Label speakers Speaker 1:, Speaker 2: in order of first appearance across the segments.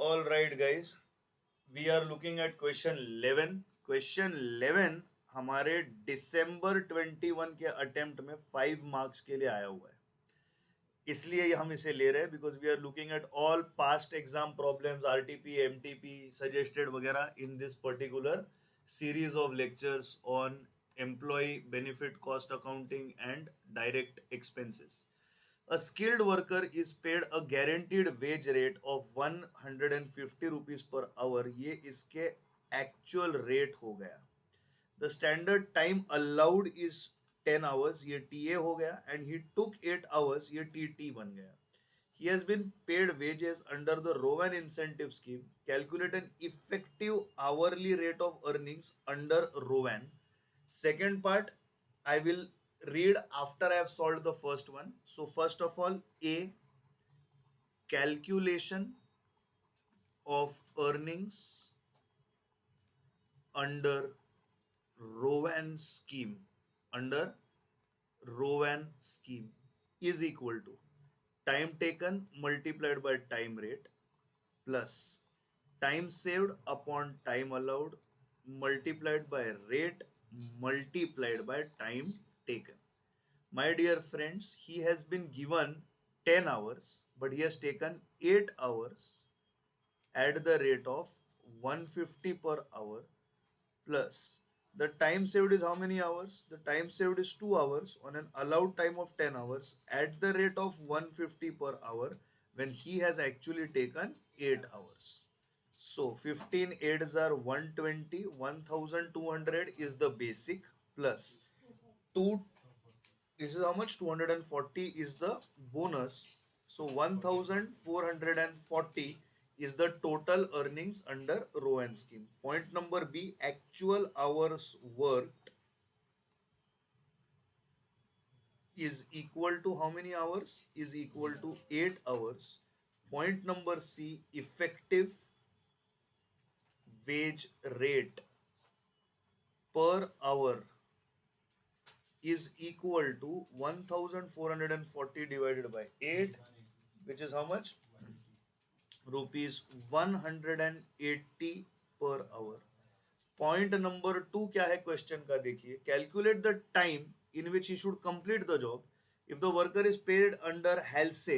Speaker 1: All right, guys. We are looking at question 11. Question 11 हमारे दिसंबर 21 के attempt में 5 marks के लिए आया हुआ है, इसलिए हम इसे ले रहे हैं because we are looking at all past exam problems, RTP, MTP suggested वगैरह in this particular series of lectures on employ benefit cost accounting and direct expenses. A skilled worker is paid a guaranteed wage rate of 150 rupees per hour. ये इसके actual rate हो गया. The standard time allowed is 10 hours, ये TA हो गया, and he took 8 hours, ये TT बन गया. He has been paid wages under the Rowan incentive scheme. Calculate an effective hourly rate of earnings under Rowan. Second part I will read after I have solved the first one. So first of all, A, calculation of earnings under Rowan scheme, under Rowan scheme is equal to time taken multiplied by time rate plus time saved upon time allowed multiplied by rate multiplied by time taken. My dear friends, he has been given 10 hours, but he has taken 8 hours at the rate of 150 per hour plus the time saved is how many hours? The time saved is 2 hours on an allowed time of 10 hours at the rate of 150 per hour when he has actually taken 8 hours. So 15 8s are 120, 1200 is the basic plus 2, this is how much, 240 is the bonus. So 1440 is the total earnings under Rowan scheme. Point number B, actual hours worked is equal to how many hours? Is equal to 8 hours. Point number C, effective wage rate per hour is equal to 1440 divided by 8, which is how much? Rupees 180 per hour. Point number 2 क्या है question का, देखिए. Calculate the time in which he should complete the job if the worker is paid under Halsey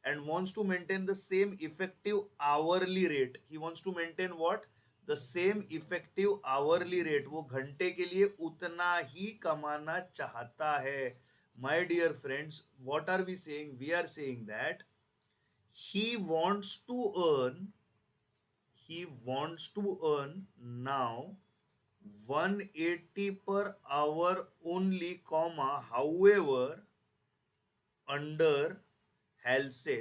Speaker 1: and wants to maintain the same effective hourly rate. He wants to maintain what? The same effective hourly rate. वो घंटे के लिए उतना ही कमाना चाहता है. My dear friends, what are we saying? We are saying that he wants to earn now 180 per hour only, comma, however under halsey.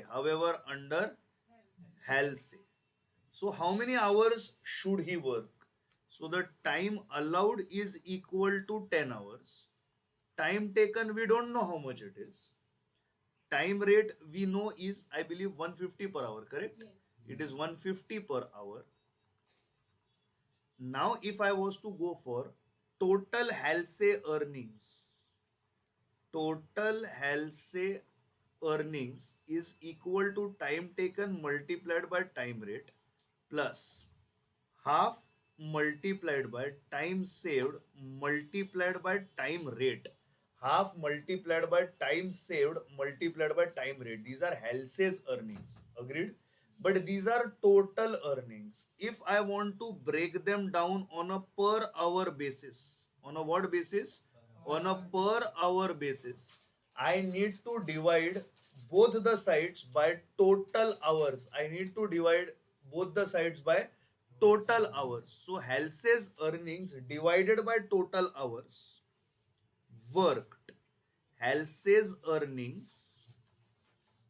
Speaker 1: So how many hours should he work? So the time allowed is equal to 10 hours. Time taken, we don't know how much it is. Time rate we know is, I believe, 150 per hour, correct? Yes. It is 150 per hour. Now if I was to go for total halsey earnings is equal to time taken multiplied by time rate plus half multiplied by time saved multiplied by time rate. Half multiplied by time saved multiplied by time rate. These are Halsey's earnings. Agreed? But these are total earnings. If I want to break them down on a per hour basis, on a what basis? On a per hour basis, I need to divide both the sides by total hours. I need to divide both the sides by total hours. So Halsey's earnings divided by total hours worked. Halsey's earnings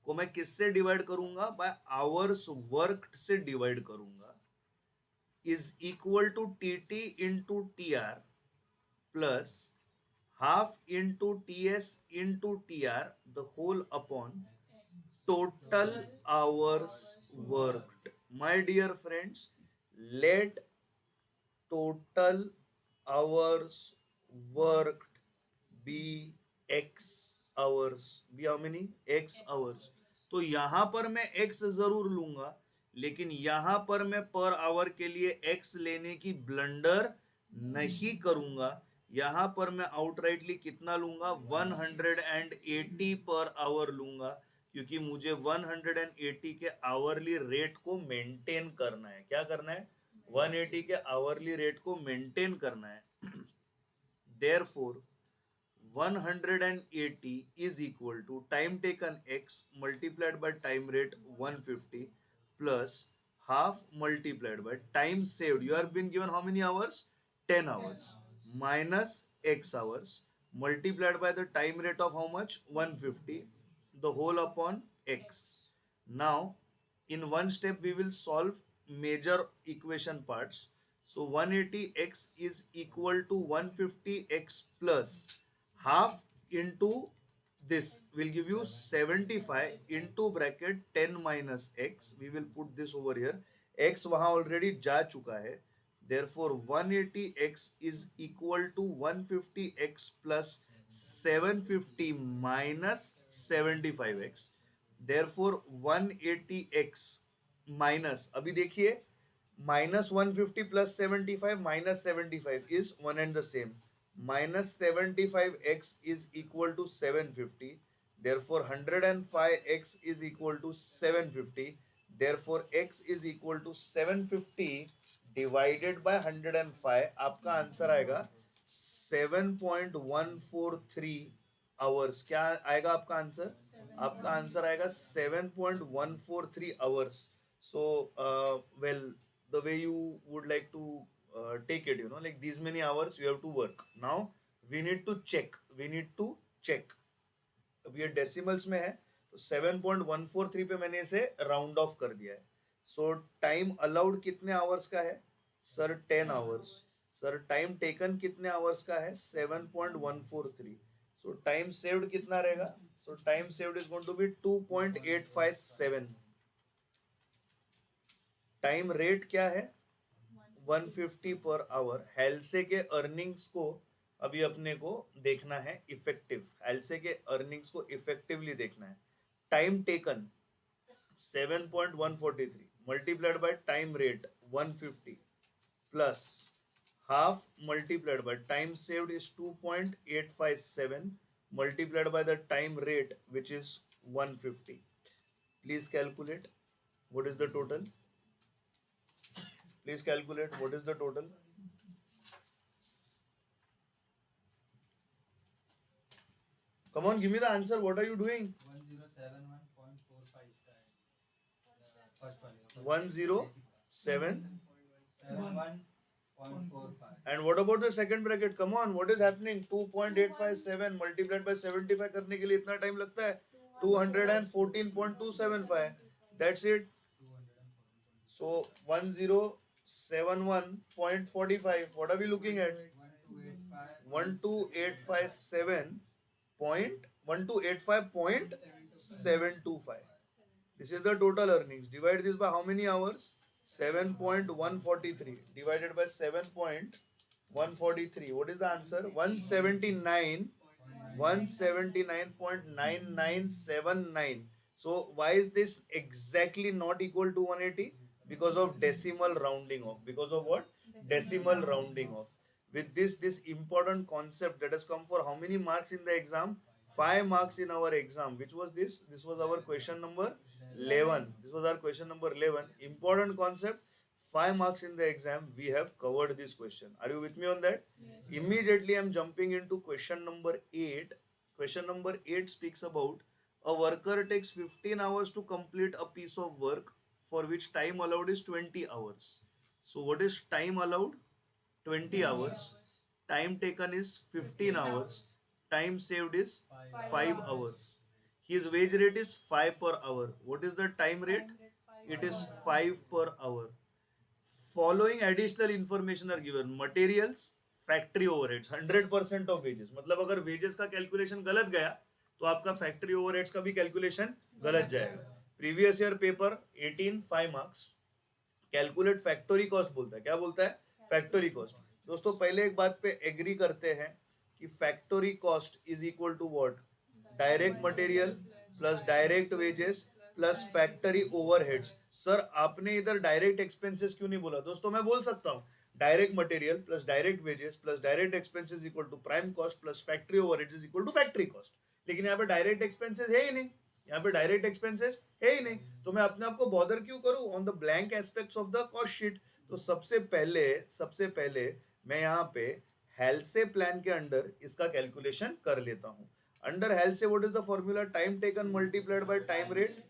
Speaker 1: को मैं किससे divide करूंगा? By hours worked से divide करूंगा. Is equal to TT into TR plus half into TS into TR the whole upon total hours worked. My dear friends, let total hours worked be x hours. Be how many? X hours. तो यहां पर मैं x जरूर लूंगा लेकिन यहां पर मैं पर आवर के लिए एक्स लेने की ब्लंडर नहीं करूंगा। यहां पर मैं आउटराइटली कितना लूंगा, 180 पर आवर लूंगा, क्योंकि मुझे 180 के आवरली रेट को मेंटेन करना है। क्या करना है? 180 के आवरली रेट को मेंटेन करना है। Therefore 180 is equal to time taken x multiplied by time rate 150 plus half multiplied by time saved. You have been given how many hours? 10 hours minus x hours multiplied by the time rate of how much? 150, the whole upon x. Now in one step we will solve major equation parts. So 180x is equal to 150x plus half into this will give you 75 into bracket 10 minus x. We will put this over here. X वहां already जा चुका है. Therefore 180x is equal to 150x plus 750 minus 75x. Therefore 180x minus, अभी देखिए, minus 150 plus 75 minus 75 is one and the same. Minus 75x is equal to 750. therefore 105x is equal to 750. therefore x is equal to 750 divided by 105. आपका answer आएगा 7.143 hours. क्या आएगा आपका answer? आपका answer आएगा 7.143 hours. So well, the way you would like to take it, like these many hours you have to work. Now we need to check. अब ये decimals में है तो 7.143 पे मैंने इसे राउंड ऑफ कर दिया है. सो टाइम अलाउड कितने आवर्स का है sir? 10 hours. Sir time taken कितने आवर्स का है? 7.143. सो टाइम सेव्ड कितना रहेगा? So time saved is going to be 2.857. Time rate क्या है? 150 पर आवर. हेल्से के अर्निंग्स को अभी अपने को देखना है इफेक्टिव. हेल्से के अर्निंग्स को इफेक्टिवली देखना है. Time taken 7.143 multiplied by time rate 150 plus half multiplied by time saved is 2.857 multiplied by the time rate which is 150. Please calculate what is the total. Please calculate what is the total. Come on, give me the answer. What are you doing?
Speaker 2: 1071.45 is the first one.
Speaker 1: 107.
Speaker 2: 71.45.
Speaker 1: And what about the second bracket? Come on, what is happening? 2.857 multiplied by 75 करने के लिए इतना time लगता है? 214.275. That's it. So 1071.45. What are we looking at? 1285.725. This is the total earnings. Divide this by how many hours? 7.143 divided by 7.143. What is the answer? 179.9979. So why is this exactly not equal to 180? Because of decimal rounding off. Because of what? Decimal rounding off. With this important concept that has come for how many marks in the exam? 5 marks in our exam. Which was this? This was our question number 11. This was our question number 11. Important concept. 5 marks in the exam. We have covered this question. Are you with me on that?
Speaker 3: Yes.
Speaker 1: Immediately I am jumping into question number 8. Question number 8 speaks about a worker takes 15 hours to complete a piece of work for which time allowed is 20 hours. So what is time allowed? 20 hours. Time taken is 15 hours. Time saved is 5 hours. His wage rate is 5 per hour. What is the time rate? It is 5 per hour. Following additional information are given. Materials, factory overheads, 100% of wages. मतलब अगर wages का calculation गलत गया तो आपका factory overheads का भी calculation गलत जाएगा. Previous year paper 18 5 marks. Calculate factory cost बोलता है. क्या बोलता है? Factory cost. दोस्तों पहले एक बात पे एग्री करते हैं कि factory cost is equal to what? Direct material plus direct wages plus factory overheads. Sir आपने इधर डायरेक्ट एक्सपेंसेस क्यों नहीं बोला? दोस्तों मैं बोल सकता हूँ direct material plus direct wages plus direct expenses equal to prime cost plus factory overheads is equal to factory cost, लेकिन यहाँ पे डायरेक्ट एक्सपेंसेस है ही नहीं, यहाँ पे डायरेक्ट एक्सपेंसेस है ही नहीं, तो मैं अपने आप को बॉदर क्यों करूं on the blank aspects of the cost sheet? तो सबसे पहले मैं यहाँ पे हेल्से प्लान के अंडर इसका कैलकुलेशन कर लेता हूँ. Under हेल्से what is the formula? Time taken multiplied by time rate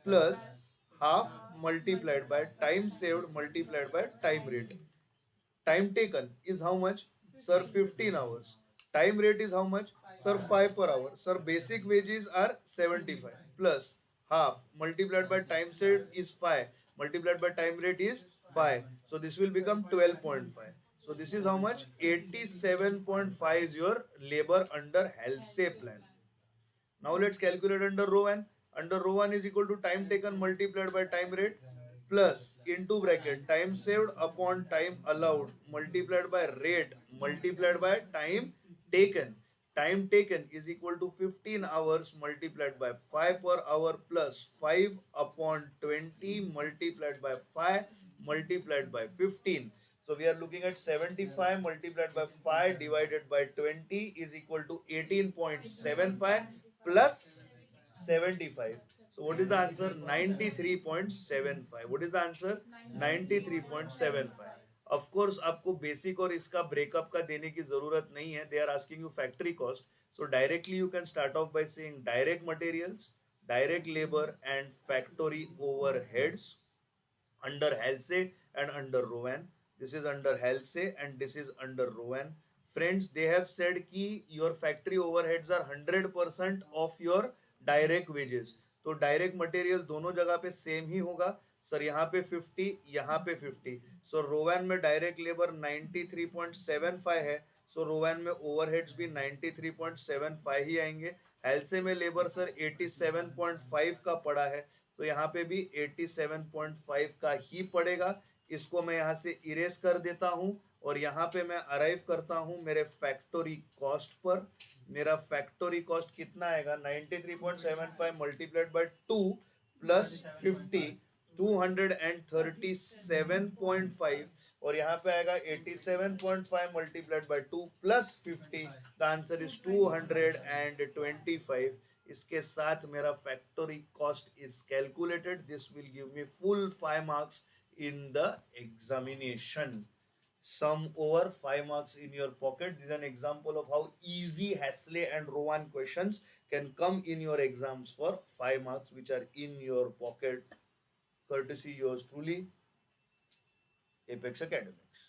Speaker 1: plus half multiplied by time saved multiplied by time rate. Time taken is how much? Sir, 15 hours. Time rate is how much? Sir, 5 per hour. Sir, basic wages are 75 plus half multiplied by time saved is 5 multiplied by time rate is 5. So this will become 12.5. So this is how much? 87.5 is your labor under health say plan. Now let's calculate under row 1. Under row 1 is equal to time taken multiplied by time rate plus into bracket time saved upon time allowed multiplied by rate multiplied by time taken. Time taken is equal to 15 hours multiplied by 5 per hour plus 5 upon 20 multiplied by 5 multiplied by 15. So we are looking at 75 multiplied by 5 divided by 20 is equal to 18.75 plus 75. So what is the answer? 93.75. What is the answer? 93.75. Of course आपको basic और इसका breakup का देने की जरूरत नहीं है. They are asking you factory cost. So directly you can start off by saying direct materials, direct labor and factory overheads under Halsey and under Rowan. This is under Halsey and this is under Rowan. Friends, they have said कि your factory overheads are 100% of your direct wages. तो direct material दोनों जगह पे same ही होगा. Sir यहाँ पे 50, यहाँ पे 50. सो रोवैन में डायरेक्ट लेबर 93.75 है. सो रोवैन में ओवरहेड्स भी 93.75 ही आएंगे. हेल्से में लेबर सर 87.5 का पड़ा है, तो यहाँ पे भी 87.5 का ही पड़ेगा. इसको मैं यहाँ से इरेज कर देता हूँ और यहाँ पे मैं अराइव करता हूँ मेरे फैक्टोरी कॉस्ट पर. मेरा फैक्टोरी कॉस्ट कितना आएगा? 93.75 मल्टीप्लाइड बाय 2 प्लस 50 237.5 और यहाँ पे आएगा 87.5 multiplied by 2 plus 50. The answer is 225. इसके साथ मेरा factory cost is calculated. This will give me full 5 marks in the examination. Sum over 5 marks in your pocket. This is an example of how easy Hasley and Rowan questions can come in your exams for 5 marks, which are in your pocket. Courtesy yours truly, Apex Academics.